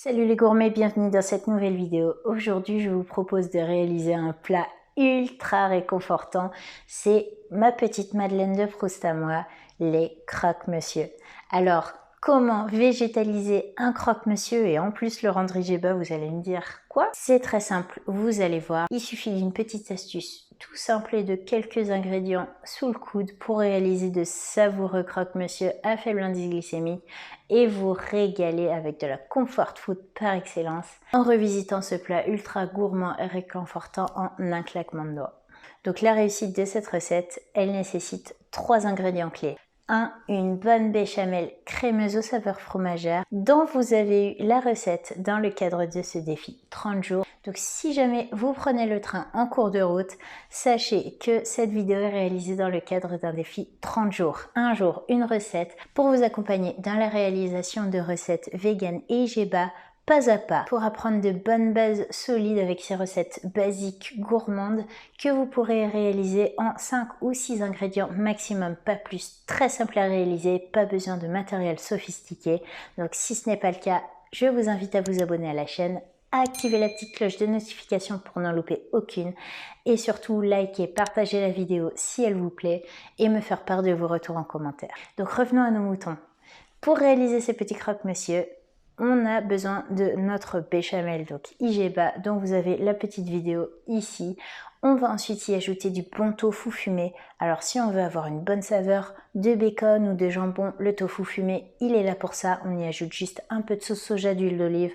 Salut les gourmets, bienvenue dans cette nouvelle vidéo. Aujourd'hui, je vous propose de réaliser un plat ultra réconfortant. C'est ma petite Madeleine de Proust à moi, les croque-monsieur. Alors, comment végétaliser un croque-monsieur et en plus le rendre IGBA, vous allez me dire quoi? C'est très simple, vous allez voir. Il suffit d'une petite astuce tout simple et de quelques ingrédients sous le coude pour réaliser de savoureux croque-monsieur à faible indice glycémique et vous régaler avec de la comfort food par excellence en revisitant ce plat ultra gourmand et réconfortant en un claquement de doigts. Donc la réussite de cette recette, elle nécessite 3 ingrédients clés. 1. Une bonne béchamel crémeuse aux saveurs fromagères dont vous avez eu la recette dans le cadre de ce défi 30 jours. Donc si jamais vous prenez le train en cours de route, sachez que cette vidéo est réalisée dans le cadre d'un défi 30 jours. Un jour, une recette pour vous accompagner dans la réalisation de recettes vegan et IGBA pas à pas pour apprendre de bonnes bases solides avec ces recettes basiques gourmandes que vous pourrez réaliser en 5 ou 6 ingrédients maximum, pas plus. Très simple à réaliser, pas besoin de matériel sophistiqué. Donc si ce n'est pas le cas, je vous invite à vous abonner à la chaîne, à activer la petite cloche de notification pour n'en louper aucune et surtout liker, partager la vidéo si elle vous plaît et me faire part de vos retours en commentaire. Donc revenons à nos moutons. Pour réaliser ces petits croque-monsieur, on a besoin de notre béchamel, donc IGBA, dont vous avez la petite vidéo ici. On va ensuite y ajouter du bon tofu fumé. Alors si on veut avoir une bonne saveur de bacon ou de jambon, le tofu fumé, il est là pour ça. On y ajoute juste un peu de sauce soja, d'huile d'olive.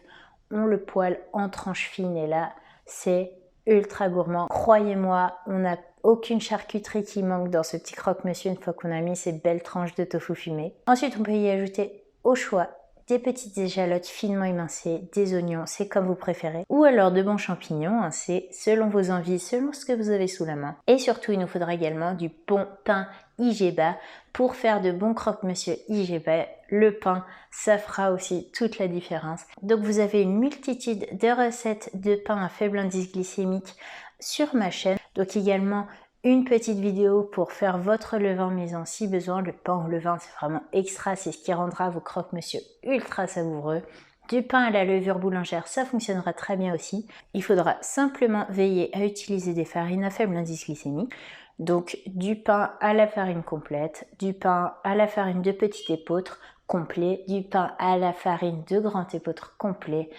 On le poêle en tranches fines et là, c'est ultra gourmand. Croyez-moi, on n'a aucune charcuterie qui manque dans ce petit croque-monsieur une fois qu'on a mis ces belles tranches de tofu fumé. Ensuite, on peut y ajouter au choix des petites échalotes finement émincées, des oignons, c'est comme vous préférez, ou alors de bons champignons, hein, c'est selon vos envies, selon ce que vous avez sous la main. Et surtout, il nous faudra également du bon pain IGBA pour faire de bons croque-monsieur IGBA. Le pain, ça fera aussi toute la différence. Donc vous avez une multitude de recettes de pain à faible indice glycémique sur ma chaîne, donc également une petite vidéo pour faire votre levain maison si besoin. Le pain au levain, c'est vraiment extra, c'est ce qui rendra vos croque-monsieur ultra savoureux. Du pain à la levure boulangère, ça fonctionnera très bien aussi. Il faudra simplement veiller à utiliser des farines à faible indice glycémique. Donc du pain à la farine complète, du pain à la farine de petit épeautre complet, du pain à la farine de grand épeautre complet.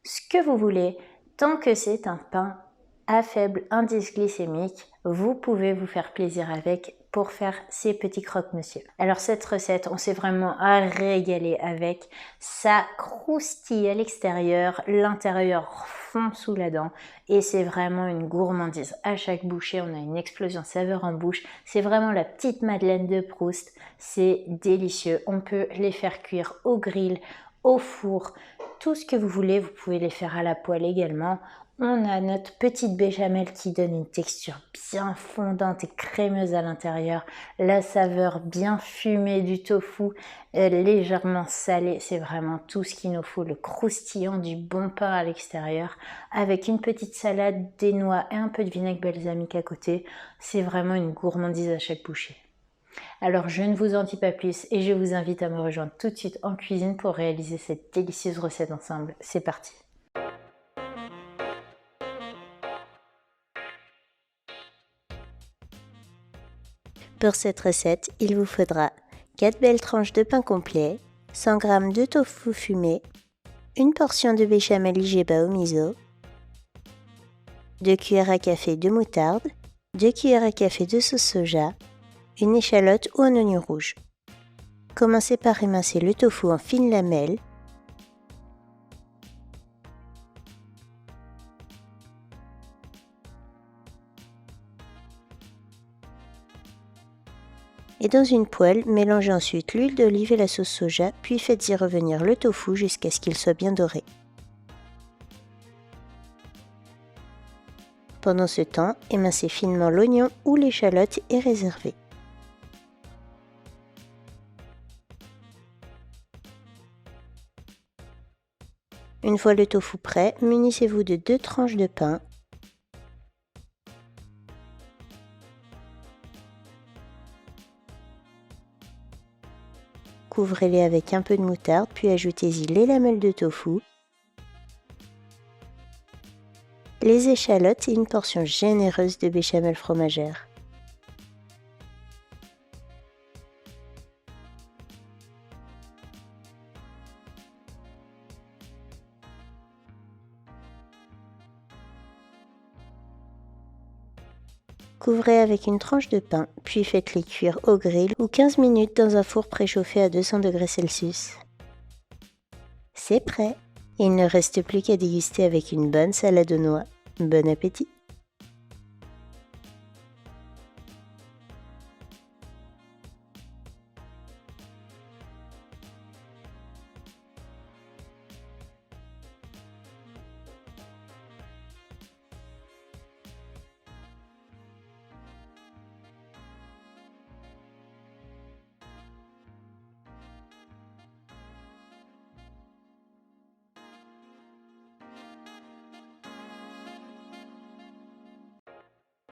Ce que vous voulez, tant que c'est un pain à faible indice glycémique, vous pouvez vous faire plaisir avec pour faire ces petits croque-monsieur. Alors cette recette, on s'est vraiment régalé avec. Ça croustille à l'extérieur, l'intérieur fond sous la dent et c'est vraiment une gourmandise. À chaque bouchée, on a une explosion de saveur en bouche. C'est vraiment la petite Madeleine de Proust. C'est délicieux. On peut les faire cuire au grill, au four, tout ce que vous voulez. Vous pouvez les faire à la poêle également. On a notre petite béchamel qui donne une texture bien fondante et crémeuse à l'intérieur. La saveur bien fumée du tofu, légèrement salée. C'est vraiment tout ce qu'il nous faut. Le croustillant du bon pain à l'extérieur avec une petite salade, des noix et un peu de vinaigre balsamique à côté. C'est vraiment une gourmandise à chaque bouchée. Alors je ne vous en dis pas plus et je vous invite à me rejoindre tout de suite en cuisine pour réaliser cette délicieuse recette ensemble. C'est parti! Pour cette recette, il vous faudra 4 belles tranches de pain complet, 100 g de tofu fumé, une portion de béchamel IGBA au miso, 2 cuillères à café de moutarde, 2 cuillères à café de sauce soja, une échalote ou un oignon rouge. Commencez par émincer le tofu en fines lamelles. Et dans une poêle, mélangez ensuite l'huile d'olive et la sauce soja, puis faites-y revenir le tofu jusqu'à ce qu'il soit bien doré. Pendant ce temps, émincez finement l'oignon ou l'échalote et réservez. Une fois le tofu prêt, munissez-vous de 2 tranches de pain. Couvrez-les avec un peu de moutarde, puis ajoutez-y les lamelles de tofu les échalotes et une portion généreuse de béchamel fromagère. Couvrez avec une tranche de pain, puis faites-les cuire au grill ou 15 minutes dans un four préchauffé à 200 degrés Celsius. C'est prêt! Il ne reste plus qu'à déguster avec une bonne salade aux noix. Bon appétit!